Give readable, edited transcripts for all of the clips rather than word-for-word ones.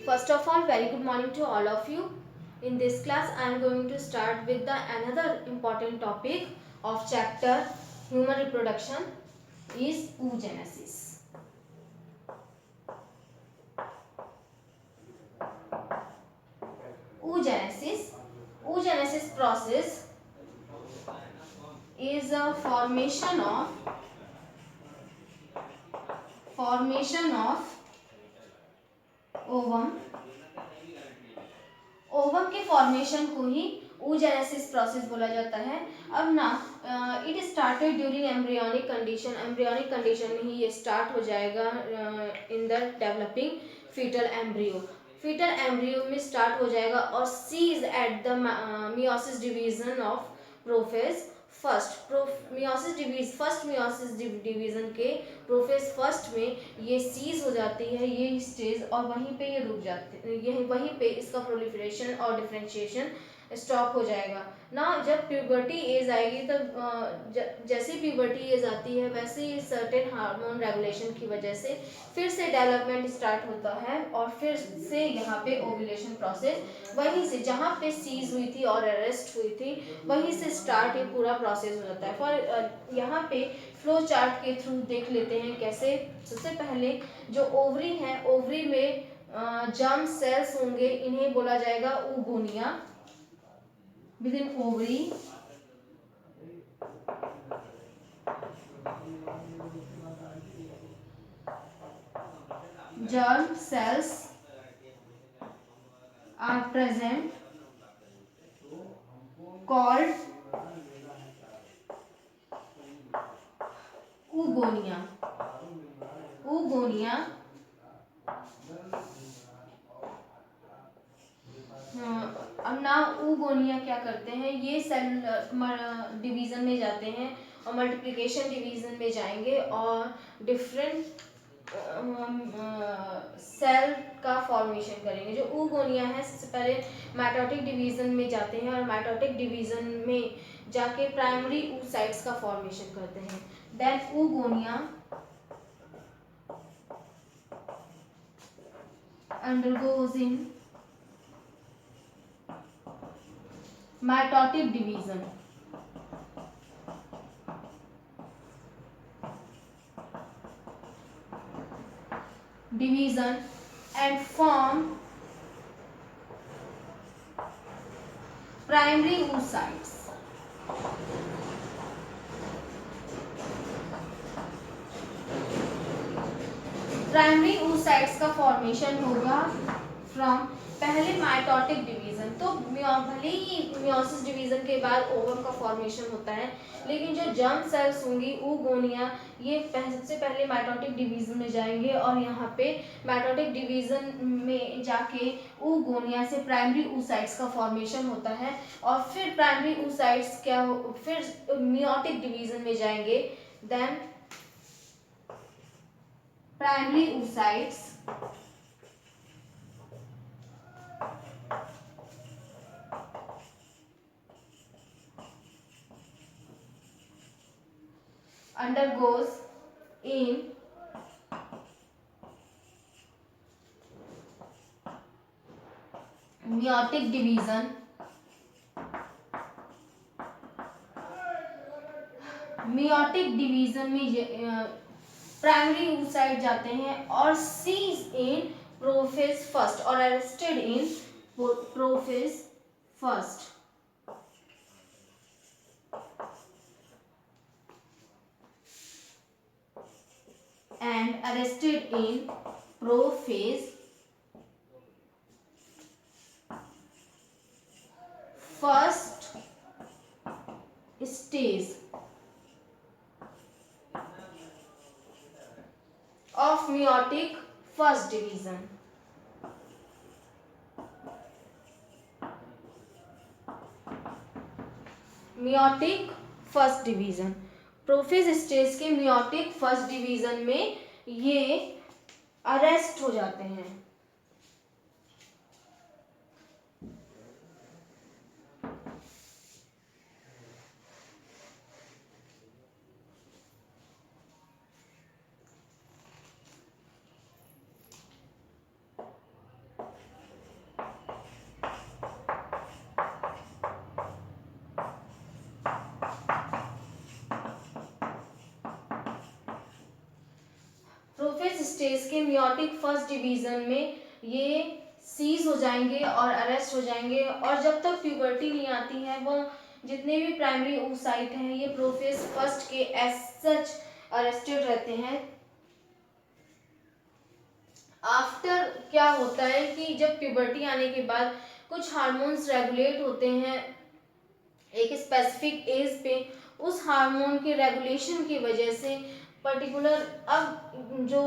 First of all, very good morning to all of you. In this class, I am going to start with the another important topic of chapter human reproduction is oogenesis. Oogenesis. Oogenesis process is a formation of ovum के formation को ही oogenesis process बोला जाता है. अब ना it started during embryonic condition में ही ये स्टार्ट हो जाएगा in the developing foetal embryo में स्टार्ट हो जाएगा और cease at the meiosis division of prophase first meiosis division के प्रोफेज फर्स्ट में ये सीज हो जाती है ये स्टेज और वहीं पे ये रुक जाती है. वहीं पे इसका प्रोलिफरेशन और डिफरेंशिएशन स्टॉप हो जाएगा ना. जब प्यूबर्टी एज आएगी तब जैसे प्यूबर्टी एज आती है वैसे ही सर्टेन हार्मोन रेगुलेशन की वजह से फिर से डेवलपमेंट स्टार्ट होता है और फिर से यहाँ पे ओव्यूलेशन प्रोसेस वहीं से जहाँ पे सीज हुई थी और अरेस्ट हुई थी वहीं से स्टार्ट ये पूरा प्रोसेस हो जाता है. फॉर यहाँ पे फ्लो चार्ट के थ्रू देख लेते हैं कैसे. सबसे पहले जो ओवरी है ओवरी में जर्म सेल्स होंगे इन्हें बोला जाएगा oogonia. Within ovary germ cells are present called oogonia. अब ना oogonia क्या करते हैं ये सेल डिवीजन में जाते हैं और मल्टीप्लिकेशन डिवीजन में जाएंगे और डिफरेंट सेल का फॉर्मेशन करेंगे. जो oogonia है सबसे पहले माइटोटिक डिवीजन में जाते हैं और माइटोटिक डिवीजन में जाके प्राइमरी oocytes का फॉर्मेशन करते हैं. Then oogonia undergoes in mitotic division and form primary oocytes. Primary oocytes का फॉर्मेशन होगा फ्रॉम पहले माइटोटिक डिवीजन. तो भले ही मियोसिस डिवीजन के बाद ओवम का फॉर्मेशन होता है लेकिन जो जर्म सेल्स होंगी oogonia ये सबसे पहले माइटोटिक डिवीजन में जाएंगे और यहाँ पे माइटोटिक डिवीजन में जाके oogonia से प्राइमरी oocytes का फॉर्मेशन होता है और फिर प्राइमरी oocytes फिर मियोटिक डिवीजन में जाएंगे. Then primary oocytes undergoes in meiotic division में प्राइमरी oocyte जाते हैं और सीज इन प्रोफेज फर्स्ट और arrested in prophase first and arrested in prophase first stage of meiotic first division. meiotic first division prophase stage के meiotic first division में ये arrest हो जाते हैं. स्टेज के मियोटिक फर्स्ट डिवीजन में ये सीज हो जाएंगे और अरेस्ट हो जाएंगे, और जब तक प्यूबर्टी नहीं आती है वो जितने भी प्राइमरी oocyte हैं ये प्रोफेज फर्स्ट के एज सच अरेस्टेड रहते हैं। आफ्टर क्या होता है कि जब प्यूबर्टी आने के बाद कुछ हार्मोन्स रेगुलेट होते हैं एक स्पेसिफिक एज पे, उस हार्मोन के रेगुलेशन की वजह से पर्टिकुलर अब जो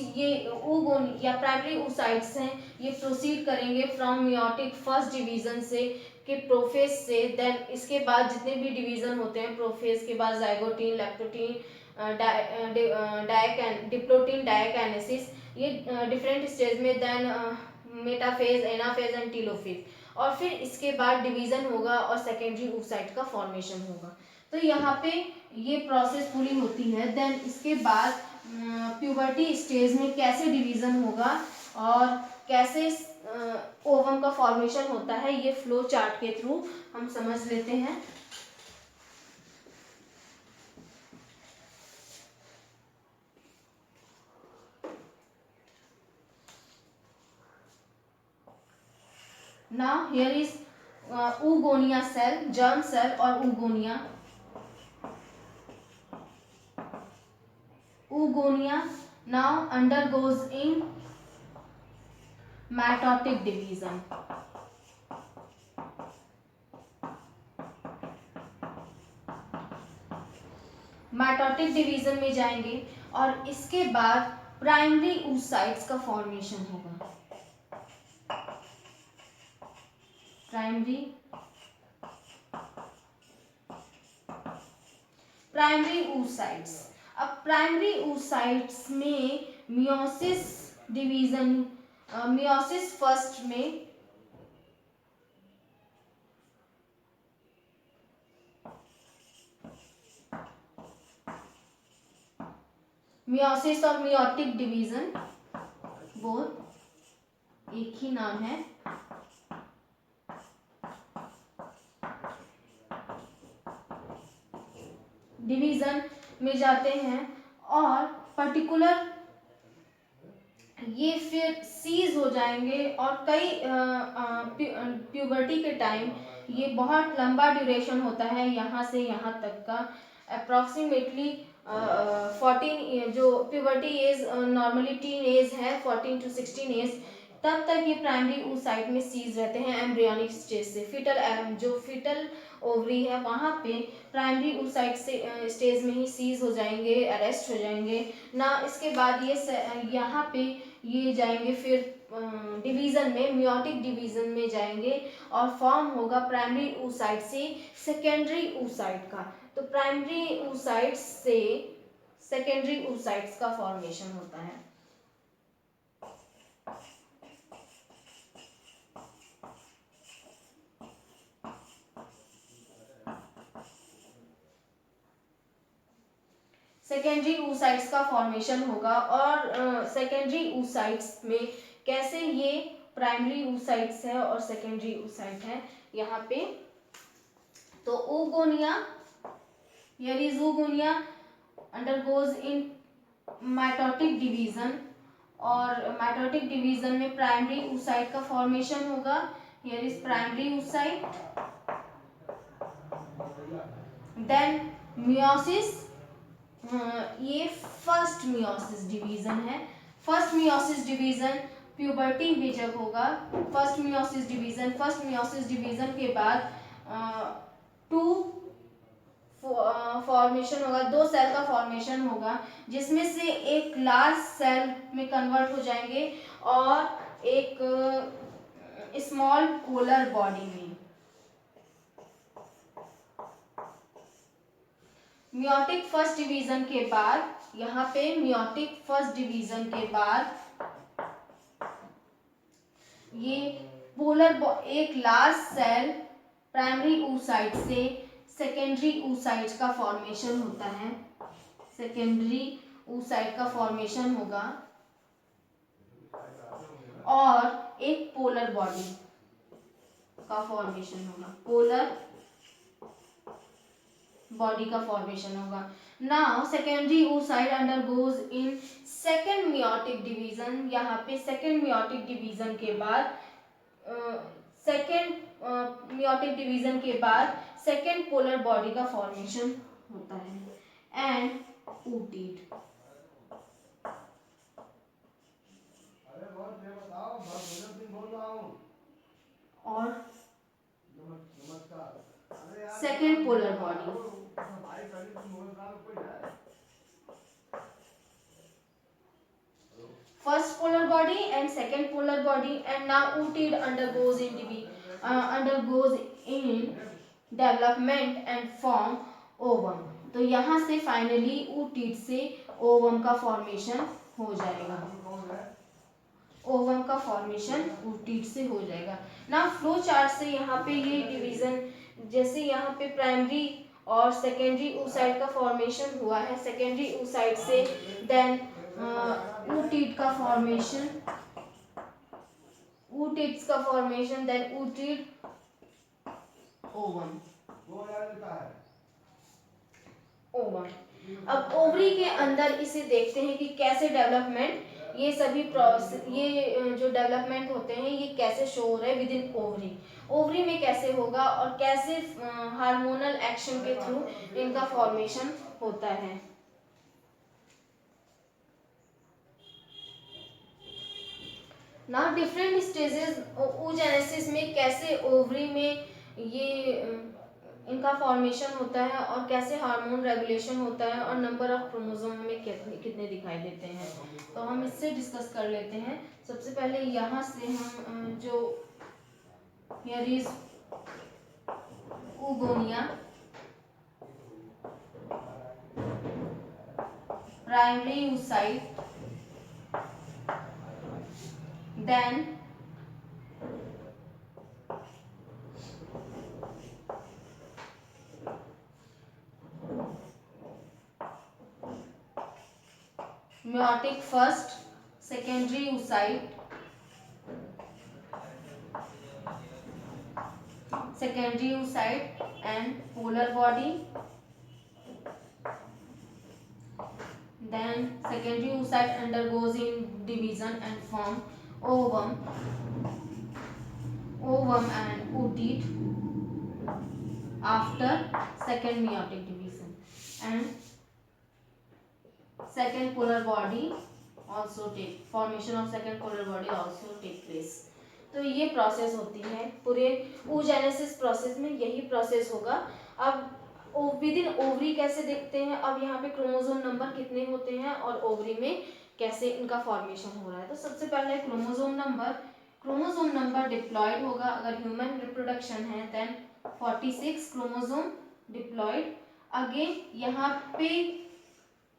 ये oogon या प्राइमरी oocytes हैं ये प्रोसीड करेंगे फ्रॉम मियोटिक फर्स्ट डिवीजन से के प्रोफेज से, देन इसके बाद जितने भी डिवीजन होते हैं प्रोफेज के बाद जाइगोटीन, लैक्टोटीन, डिप्लोटीन, डायकाइनेसिस, ये डिफरेंट स्टेज में, then metaphase, anaphase and telophase, और फिर इसके बाद डिवीजन होगा और सेकेंडरी oocyte का फॉर्मेशन होगा। तो यहाँ पे ये प्रोसेस पूरी होती है। देन इसके बाद प्यूबर्टी स्टेज में कैसे डिवीजन होगा और कैसे ओवम का फॉर्मेशन होता है ये फ्लो चार्ट के थ्रू हम समझ लेते हैं। Now here is oogonia cell, germ cell और oogonia now undergoes in mitotic division. Mitotic division में जाएंगे और इसके बाद प्राइमरी oocytes का फॉर्मेशन होगा। प्राइमरी oocytes, अब प्राइमरी oocytes में मियोसिस डिवीजन, मियोसिस फर्स्ट में मियोसिस और मियोटिक डिवीजन बोथ एक ही नाम है। डिवीजन में जाते हैं और पर्टिकुलर ये फिर सीज हो जाएंगे और कई प्यूबर्टी के टाइम ये बहुत लंबा ड्यूरेशन होता है यहाँ से यहाँ तक का, अप्रॉक्सीमेटली 14, जो puberty as normally teen age है 14 to 16 एज, तब तक ये प्राइमरी oocyte में सीज रहते हैं एम्ब्रियोनिक स्टेज से। जो फिटल ओवरी है वहाँ पे प्राइमरी oocyte से स्टेज में ही सीज हो जाएंगे, अरेस्ट हो जाएंगे ना। इसके बाद ये यहाँ पे ये जाएंगे फिर डिवीजन में, मियोटिक डिवीजन में जाएंगे और फॉर्म होगा प्राइमरी oocyte से सेकेंडरी oocyte का। तो प्राइमरी oocyte से सेकेंडरी oocytes का फॉर्मेशन होता है। सेकेंडरी oocytes का फॉर्मेशन होगा और सेकेंडरी oocytes में कैसे ये प्राइमरी oocytes है और सेकेंडरी oocyte है यहाँ पे। तो oogonia, here is oogonia undergoes in mitotic division, और माइटोटिक डिवीजन में प्राइमरी oocyte का फॉर्मेशन होगा। here is primary oocyte, then meiosis, ये फर्स्ट मियोसिस डिवीजन है। फर्स्ट मियोसिस डिवीजन प्यूबर्टी में जब होगा, फर्स्ट मियोसिस डिवीजन के बाद 2 फॉर्मेशन होगा, 2 सेल का फॉर्मेशन होगा जिसमें से एक लार्ज सेल में कन्वर्ट हो जाएंगे और एक स्मॉल पोलर बॉडी में। मियोटिक फर्स्ट डिवीजन के बाद यहाँ पे मियोटिक फर्स्ट डिवीजन के बाद ये पोलर एक लार्ज सेल प्राइमरी oocyte से सेकेंडरी oocyte का फॉर्मेशन होता है। सेकेंडरी oocyte का फॉर्मेशन होगा और एक पोलर बॉडी का फॉर्मेशन होगा। पोलर बॉडी का फॉर्मेशन होगा। Now secondary oocyte undergoes in second meiotic division. यहाँ पे सेकेंड मियोटिक डिवीजन के बाद सेकेंड पोलर बॉडी का फॉर्मेशन होता है। एंड oocyte और second polar body. First polar body and second polar body, and now oocyte undergoes in development and form ovum। तो यहाँ से फाइनली oocyte से ओवम का फॉर्मेशन हो जाएगा। ओवम का फॉर्मेशन oocyte से हो जाएगा। ना फ्लो चार्ट से यहाँ पे ये डिवीजन, जैसे यहाँ पे प्राइमरी और सेकेंडरी oocyte का फॉर्मेशन हुआ है, सेकेंडरी oocyte से देन oocyte का फॉर्मेशन, oocytes का फॉर्मेशन, देन oocyte ओवम। अब ओवरी के अंदर इसे देखते हैं कि कैसे डेवलपमेंट, ये सभी प्रोसेस, ये जो डेवलपमेंट होते हैं ये कैसे शो हो रहे हैं विद इन ओवरी। ओवरी में कैसे होगा और कैसे हार्मोनल एक्शन के थ्रू इनका फॉर्मेशन होता है। ना डिफरेंट स्टेजेस oogenesis में कैसे ओवरी में ये इनका फॉर्मेशन होता है और कैसे हार्मोन रेगुलेशन होता है और नंबर ऑफ क्रोमोसोम में कितने दिखाई देते हैं, तो हम इससे डिस्कस कर लेते हैं। सबसे पहले यहाँ से हम जो here is oogonia, primary oocyte, then meiotic first, secondary oocyte, and polar body, then secondary oocyte undergoes in division and form ovum and oocyte after second meiotic division, and second polar body also take formation of second polar body also take place। तो ये process होती है पूरे oogenesis process में, यही process होगा। अब with in ovary कैसे देखते हैं, अब यहाँ पे क्रोमोसोम नंबर कितने होते हैं और ओवरी में कैसे इनका फॉर्मेशन हो रहा है। तो सबसे पहले क्रोमोसोम नंबर डिप्लॉयड होगा। अगर ह्यूमन रिप्रोडक्शन है देन 46 क्रोमोसोम डिप्लॉयड। अगेन यहाँ पे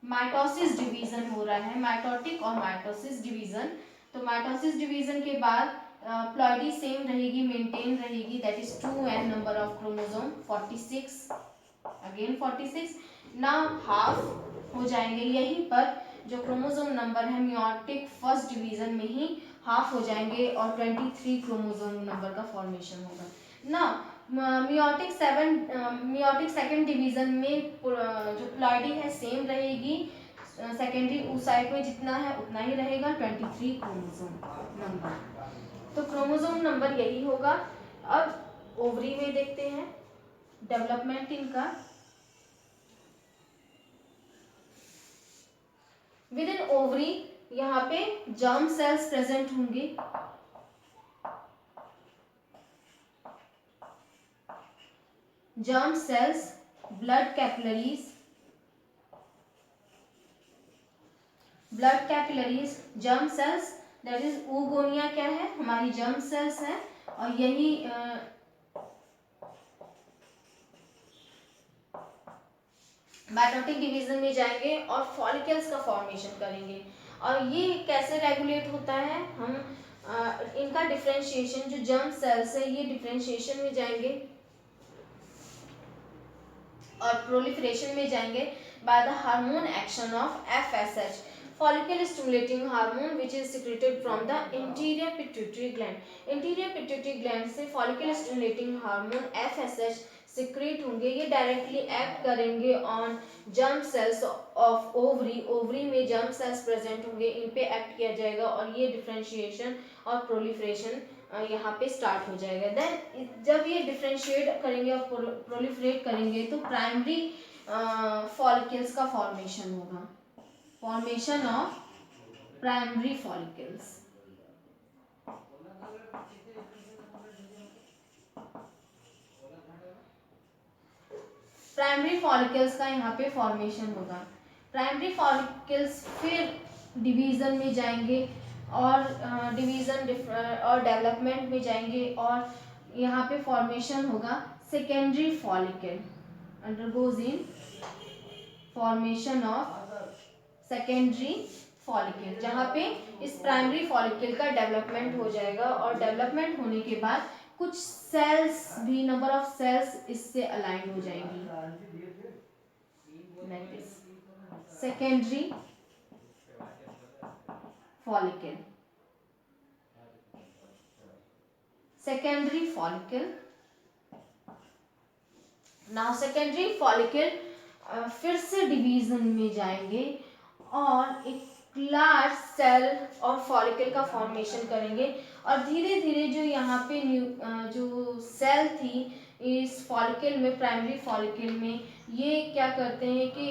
माइटोसिस डिवीजन हो रहा है, माइटोटिक और माइटोसिस डिवीजन। तो माइटोसिस डिवीजन के बाद प्लॉइडी सेम रहेगी, मेंटेन रहेगी, that is 2n number of chromosome 46, again 46। Now half हो जाएंगे, यहीं पर जो क्रोमोसोम नंबर है मियोटिक फर्स्ट डिवीजन में ही हाफ हो जाएंगे और 23 क्रोमोसोम नंबर का फॉर्मेशन होगा। ना मियोटिक सेकेंड डिवीजन में जो प्लॉइडी है सेम रहेगी, सेकेंडरी oocyte में जितना है उतना ही रहेगा, 23 क्रोमोसोम नंबर। तो क्रोमोसोम नंबर यही होगा। अब ओवरी में देखते हैं डेवलपमेंट इनका। विद इन ओवरी यहाँ पे जर्म सेल्स प्रेजेंट होंगे, germ cells, blood capillaries, germ cells, that is oogonia क्या है, हमारी germ cells है और यही माइटोटिक डिवीजन में जाएंगे और फॉलिकल्स का फॉर्मेशन करेंगे। और ये कैसे रेगुलेट होता है, हम इनका डिफरेंशिएशन, जो जर्म सेल्स है ये डिफरेंशिएशन में जाएंगे और प्रोलिफरेशन में जाएंगे by the hormone action of FSH, follicle stimulating hormone, which is secreted from the anterior pituitary gland। anterior pituitary gland से follicle stimulating hormone FSH secrete होंगे, ये डायरेक्टली एक्ट करेंगे on germ cells of ovary. Ovary में germ cells present होंगे, इन पे act किया जाएगा और ये डिफरेंशिएशन और प्रोलिफरेशन यहाँ पे स्टार्ट हो जाएगा। देन जब ये डिफरेंशिएट करेंगे और प्रोलिफरेट करेंगे तो प्राइमरी फॉलिकल्स का फॉर्मेशन होगा, formation of primary follicles. Primary follicles का यहाँ पे फॉर्मेशन होगा। प्राइमरी फॉलिकल्स फिर डिवीजन में जाएंगे और डिवीजन और डेवलपमेंट में जाएंगे और यहाँ पे फॉर्मेशन होगा secondary follicle, undergoes in formation of secondary follicle, जहाँ पे इस प्राइमरी फॉलिकल का डेवलपमेंट हो जाएगा और डेवलपमेंट होने के बाद कुछ सेल्स भी, नंबर ऑफ सेल्स इससे अलाइन हो जाएंगी like this. Secondary follicle, secondary follicle. Now secondary follicle फिर से डिवीजन में जाएंगे और एक लार्ज सेल और फॉलिकल का फॉर्मेशन करेंगे और धीरे धीरे जो यहाँ पे जो सेल थी इस फॉलिकल में, प्राइमरी फॉलिकल में, ये क्या करते हैं कि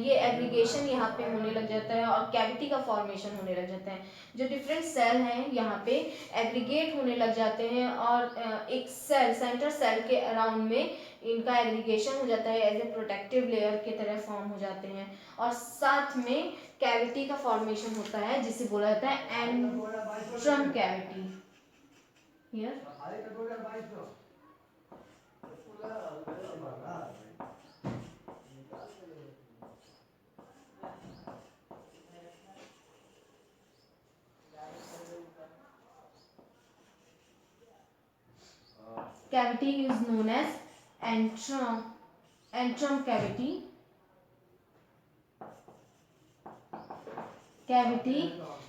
ये एग्रीगेशन यहाँ पे होने लग जाता है और कैविटी का फॉर्मेशन होने लग जाता है। जो डिफरेंट सेल हैं यहाँ पे एग्रीगेट होने लग जाते हैं और एक सेल, सेंटर सेल के अराउंड में इनका एग्रीगेशन हो जाता है, एज ए प्रोटेक्टिव लेयर की तरह फॉर्म हो जाते हैं और साथ में कैविटी का फॉर्मेशन होता है जिसे बोला जाता है antrum cavity. Here cavity is known as antrum cavity,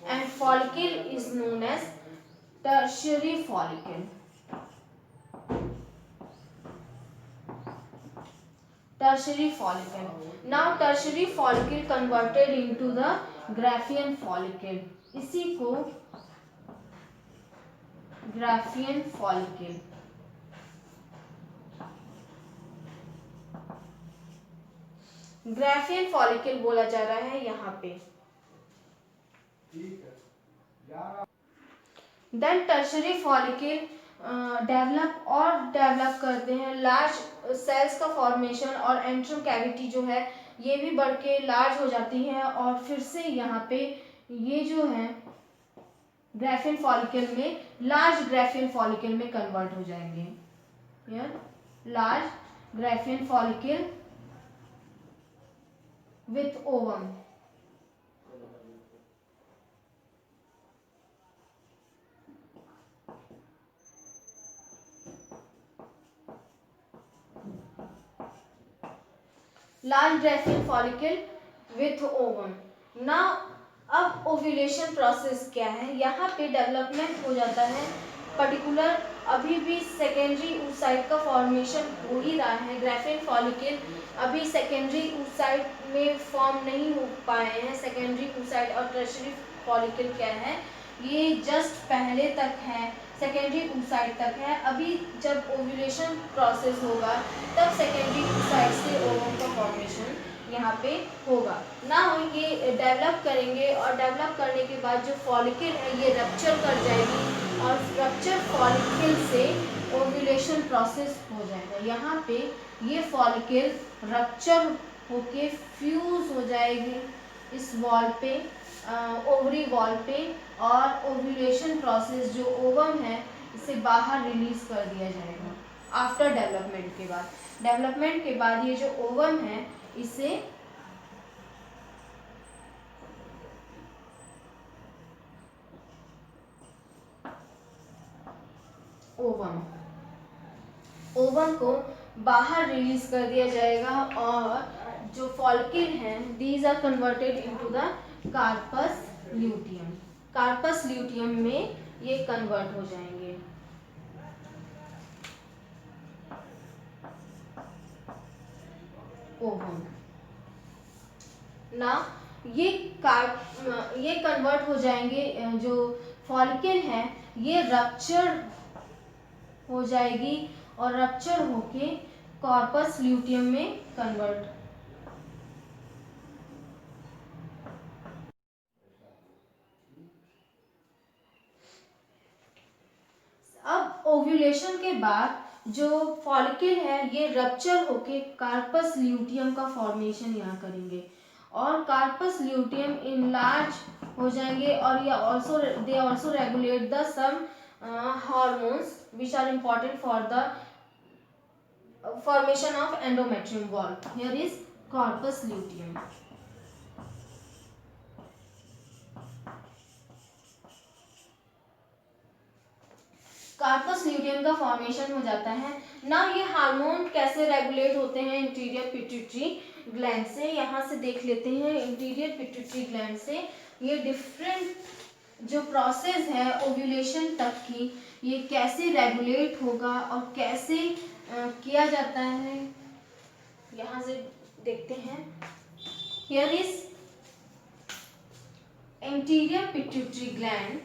and follicle is known as tertiary follicle. Tertiary follicle. Now tertiary follicle converted into the Graafian follicle. इसी को Graafian follicle, ग्राफियन फॉलिकल बोला जा रहा है यहाँ पे। देन टर्शरी फॉलिकल डेवलप करते हैं, लार्ज सेल्स का फॉर्मेशन और एंट्रम कैविटी जो है ये भी बढ़ के लार्ज हो जाती है और फिर से यहाँ पे ये जो है ग्राफियन फॉलिकल में लार्ज ग्राफियन फॉलिकल में कन्वर्ट हो जाएंगे। Large Graafian follicle with ovum. Large Graafian follicle with ovum. Now अब ओव्यूलेशन प्रोसेस क्या है, यहाँ पे डेवलपमेंट हो जाता है पर्टिकुलर, अभी भी सेकेंडरी oocyte का फॉर्मेशन हो ही रहा है। ग्राफियन फॉलिकल अभी सेकेंडरी oocyte में फॉर्म नहीं हो पाए हैं। सेकेंडरी oocyte और टर्शियरी फॉलिकल क्या है, ये जस्ट पहले तक है, सेकेंडरी oocyte तक है। अभी जब ओव्यूलेशन प्रोसेस होगा तब सेकेंडरी oocyte से ओवम का फॉर्मेशन यहाँ पे होगा ना। ये डेवलप करेंगे और डेवलप करने के बाद जो फॉलिकल है ये रप्चर कर जाएगी और रप्चर फॉलिकल से ओव्यूलेशन प्रोसेस हो जाएगा। यहाँ पे ये फॉलिकल रप्चर होके फ्यूज हो जाएगी इस वॉल पे, ओवरी वॉल पे, और ओव्यूलेशन प्रोसेस जो ओवम है इसे बाहर रिलीज कर दिया जाएगा आफ्टर डेवलपमेंट के बाद। डेवलपमेंट के बाद ये जो ओवम है इसे ओवम को बाहर रिलीज कर दिया जाएगा और जो फॉलिकल हैं these are converted into the corpus luteum. Corpus luteum में ये कन्वर्ट हो जाएंगे। ओवम। ना ये कन्वर्ट हो जाएंगे, जो फॉलिकल है ये रप्चर हो जाएगी और रप्चर होके कॉर्पस ल्यूटियम में कन्वर्ट। अब ओव्यूलेशन के बाद जो फॉलिकल है ये रप्चर होके कार्पस ल्यूटियम का फॉर्मेशन यहाँ करेंगे और कार्पस ल्यूटियम इनलार्ज हो जाएंगे और ये they also regulate the some hormones which are important for the formation of endometrium wall. Here is corpus luteum. Corpus luteum का फॉर्मेशन हो जाता है ना। ये हार्मोन कैसे रेगुलेट होते हैं इंटीरियर पिट्यूटरी ग्लैंड से, यहाँ से देख लेते हैं। इंटीरियर पिट्यूटरी ग्लैंड से ये डिफरेंट जो प्रोसेस है ओव्यूलेशन तक की, ये कैसे रेगुलेट होगा और कैसे किया जाता है, यहाँ से देखते हैं। Here is interior pituitary gland.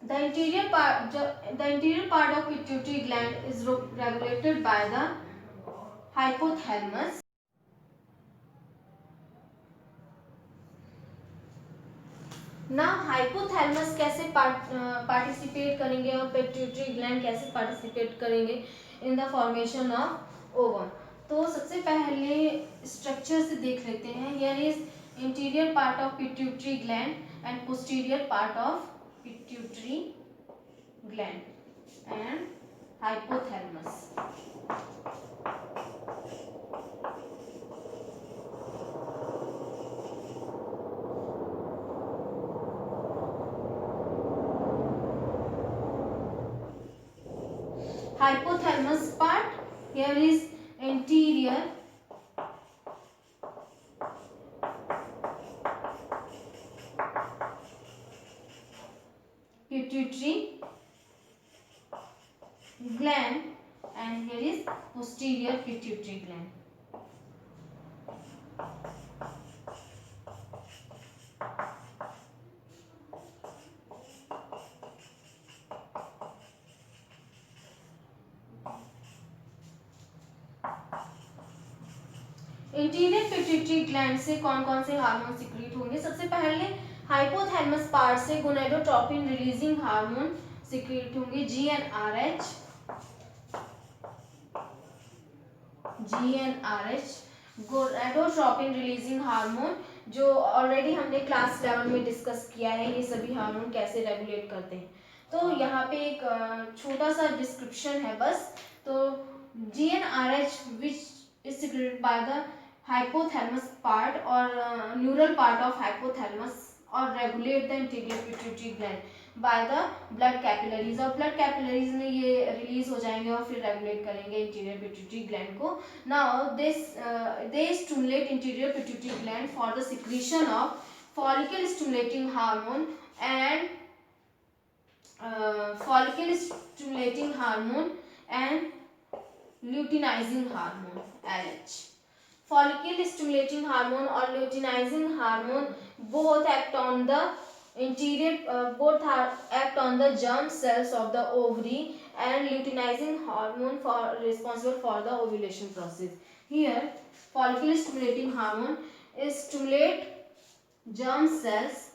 The interior part of pituitary gland is regulated by the hypothalamus. ना हाइपोथैलेमस कैसे पार्टिसिपेट करेंगे और पिट्यूटरी ग्लैंड कैसे पार्टिसिपेट करेंगे in the formation of ovum. तो सबसे पहले स्ट्रक्चर से देख लेते हैं। Here is interior part of pituitary gland and posterior part of pituitary gland and hypothalamus. Hypothalamus part, here is anterior pituitary gland and here is posterior pituitary gland. Interior pituitary gland से कौन कौन से hormone secrete होंगे? सबसे पहले hypothalamus part से gonadotropin releasing hormone secrete होंगे, GnRH gonadotropin releasing hormone, जो ऑलरेडी हमने क्लास 11 में डिस्कस किया है ये सभी हार्मोन कैसे रेगुलेट करते हैं। तो यहाँ पे एक छोटा सा डिस्क्रिप्शन है बस। तो GnRH which is secreted by the hypothalamus part or neural part of hypothalamus or regulate the interior pituitary gland by the blood capillaries, और blood capillaries में ये रिलीज हो जाएंगे और फिर रेगुलेट करेंगे इंटीरियर पिट्यूटरी ग्लैंड को। Now they stimulate interior pituitary gland for the secretion of follicle stimulating hormone and luteinizing hormone LH. Follicle stimulating hormone or luteinizing hormone both act on the germ cells of the ovary, and luteinizing hormone for responsible for the ovulation process. Here follicle stimulating hormone is stimulate germ cells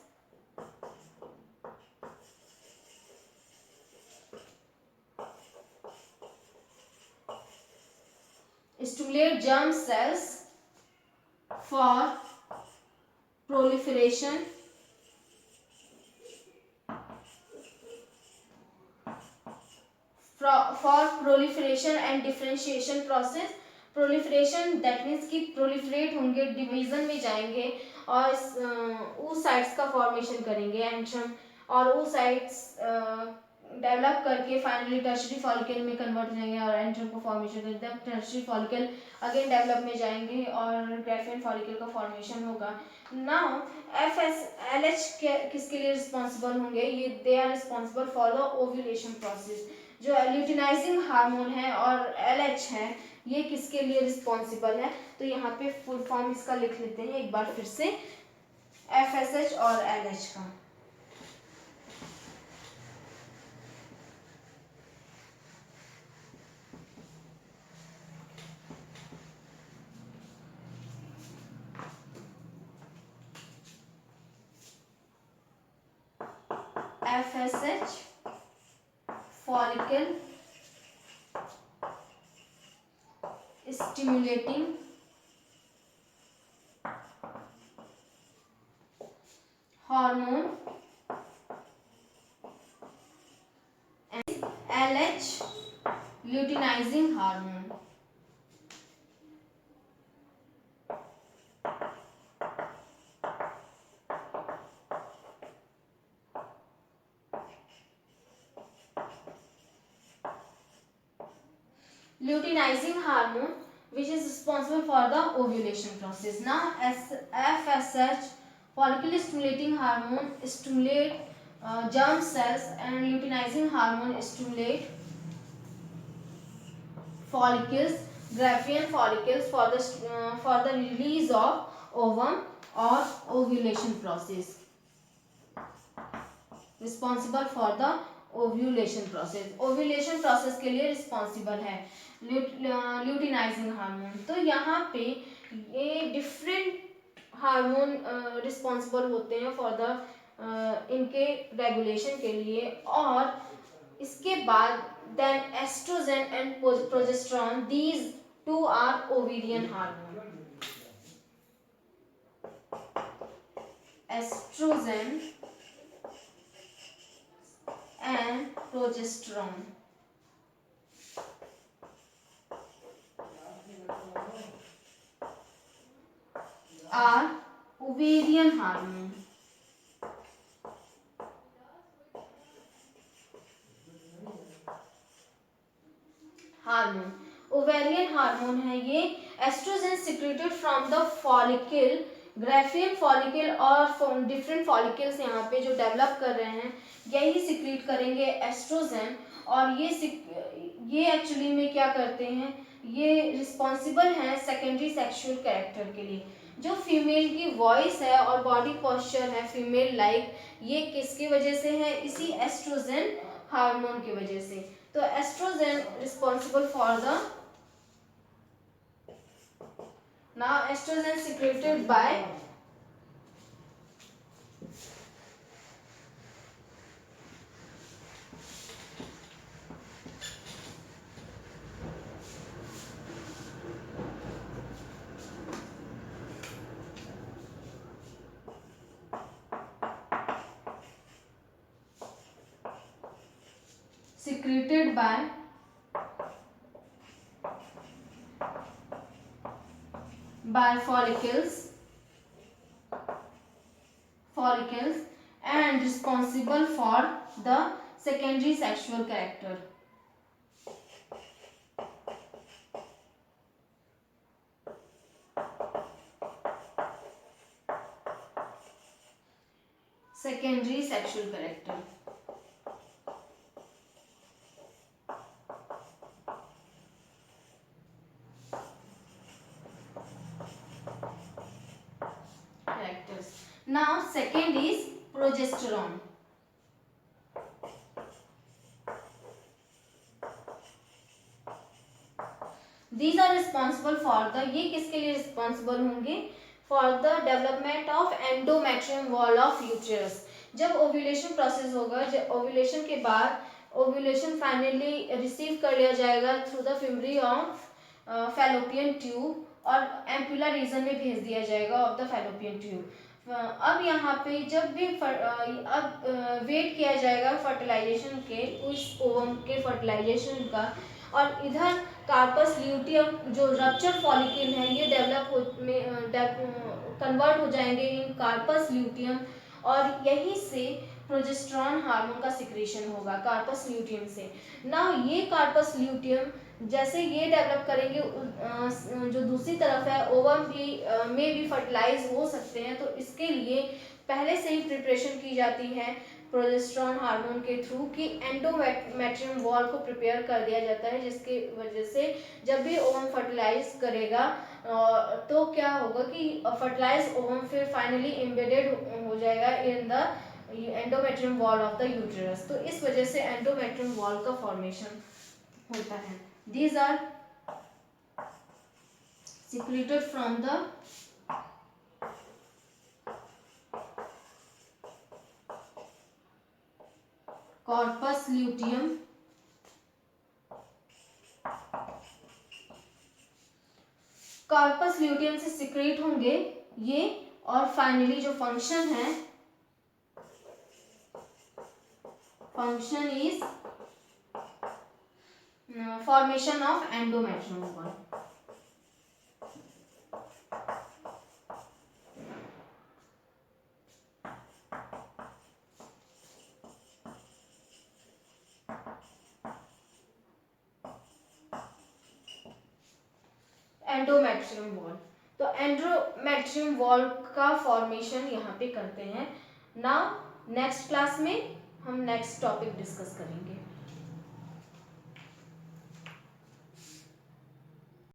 for proliferation and differentiation process. Proliferation that means कि proliferate होंगे, division में जाएंगे और oocytes का formation करेंगे antrum, और oocytes develop करके finally tertiary follicle में कन्वर्ट हो जाएंगे और एंड्रम को फॉर्मेशन करते हैं। टर्शियरी फॉलिकल अगेन डेवलप में जाएंगे और ग्राफियन फॉलिकल का फॉर्मेशन होगा। नाउ FSLH किसके लिए रिस्पॉन्सिबल होंगे? ये they are responsible for the ovulation process. जो ल्यूटिनाइजिंग हार्मोन है और LH है, ये किसके लिए रिस्पॉन्सिबल है? तो यहाँ पे फुल फॉर्म इसका लिख लेते हैं एक बार फिर से, FSH और LH का। FSH follicle stimulating hormone and LH luteinizing hormone। luteinizing hormone which is responsible for the ovulation process. Now FSH follicle stimulating hormone stimulate germ cells and luteinizing hormone stimulate follicles, Graafian follicles for the release of ovum or ovulation process, responsible for the ovulation process. Ovulation process के लिए responsible है luteinizing hormone. तो यहाँ पे ये different hormone responsible होते हैं for the इनके रेगुलेशन के लिए। और इसके बाद then estrogen and progesterone, these two are ovarian hormone. Estrogen and progesterone are ovarian hormone। Ovarian hormone है ये। Estrogen secreted from the follicle, Graafian follicle और डिफरेंट फॉलिकल्स यहाँ पे जो डेवलप कर रहे हैं यही सिक्रीट करेंगे एस्ट्रोजन। और ये एक्चुअली में क्या करते हैं, ये रिस्पॉन्सिबल हैं सेकेंडरी सेक्सुअल कैरेक्टर के लिए। जो फीमेल की वॉइस है और बॉडी पोस्चर है फीमेल लाइक, ये किसकी वजह से है? इसी एस्ट्रोजन हार्मोन की वजह से। तो estrogen responsible for the, now estrogen secreted by follicles and responsible for the secondary sexual character। secondary sexual character। Now second is progesterone। These are responsible for the, ये किसके लिए रिस्पॉन्सिबल होंगे? For the development of endometrium wall of uterus. जब ovulation process होगा, जब ovulation के बाद ovulation finally receive कर लिया जाएगा through the fimbria of fallopian tube और एम्पुलर रीजन में भेज दिया जाएगा ऑफ द फैलोपियन ट्यूब। अब यहाँ पे जब भी अब वेट किया जाएगा फर्टिलाइजेशन के, उस ओवम के फर्टिलाइजेशन का, और इधर कार्पस ल्यूटियम जो रप्चर फॉलिकल है ये कन्वर्ट हो जाएंगे इन कार्पस ल्यूटियम, और यहीं से प्रोजेस्टेरॉन हार्मोन का सिक्रीशन होगा कार्पस ल्यूटियम से। नाउ ये कार्पस ल्यूटियम जैसे ये डेवलप करेंगे जो दूसरी तरफ है ओवम भी में भी फर्टिलाइज हो सकते हैं, तो इसके लिए पहले से ही प्रिपरेशन की जाती है प्रोजेस्टेरॉन हार्मोन के थ्रू कि एंडोमेट्रियम वॉल को प्रिपेयर कर दिया जाता है, जिसकी वजह से जब भी ओवम फर्टिलाइज करेगा तो क्या होगा कि फर्टिलाइज ओवम फिर फाइनली एम्बेडेड हो जाएगा in the endometrium wall of the uterus. तो इस वजह से एंडोमेट्रियम वॉल का फॉर्मेशन होता है। These are secreted from the corpus luteum corpus luteum से सिक्रेट होंगे ये, और फाइनली जो फंक्शन है, function is formation of endometrium wall. Endometrium wall, तो एंडोमेट्रियम वॉल का फॉर्मेशन यहाँ पे करते हैं। नाउ नेक्स्ट क्लास में हम नेक्स्ट टॉपिक डिस्कस करेंगे।